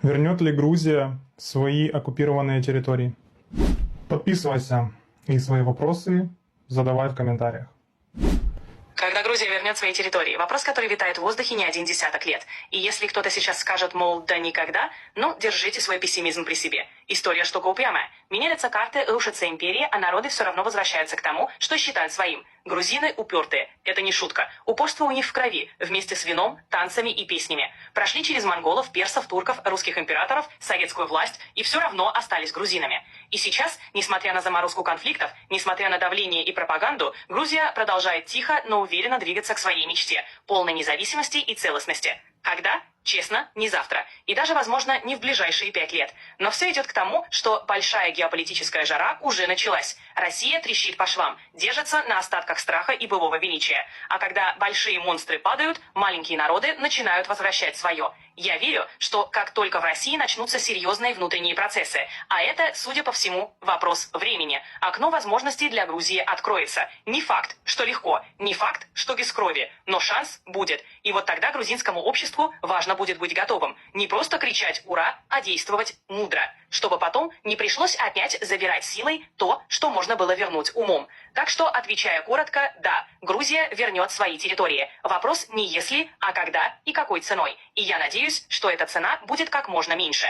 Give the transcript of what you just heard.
Вернет ли Грузия свои оккупированные территории? Подписывайся и свои вопросы задавай в комментариях. Когда Грузия вернет свои территории? Вопрос, который витает в воздухе не один десяток лет. И если кто-то сейчас скажет, мол, да никогда, ну, держите свой пессимизм при себе. История штука упрямая. Меняются карты, рушатся империи, а народы все равно возвращаются к тому, что считают своим. Грузины упертые. Это не шутка. Упорство у них в крови, вместе с вином, танцами и песнями. Прошли через монголов, персов, турков, русских императоров, советскую власть и все равно остались грузинами. И сейчас, несмотря на заморозку конфликтов, несмотря на давление и пропаганду, Грузия продолжает тихо, но уверенно двигаться к своей мечте – полной независимости и целостности. Когда? Честно, не завтра. И даже, возможно, не в ближайшие 5 лет. Но все идет к тому, что большая геополитическая жара уже началась. Россия трещит по швам, держится на остатках страха и былого величия. А когда большие монстры падают, маленькие народы начинают возвращать свое. Я верю, что как только в России начнутся серьезные внутренние процессы, а это, судя по всему, вопрос времени, окно возможностей для Грузии откроется. Не факт, что легко, не факт, что без крови, но шанс будет. И вот тогда грузинскому обществу важно будет быть готовым. Не просто кричать «ура», а действовать мудро, чтобы потом не пришлось опять забирать силой то, что можно было вернуть умом. Так что, отвечая коротко, да, Грузия вернет свои территории. Вопрос не если, а когда и какой ценой. И я надеюсь, что эта цена будет как можно меньше.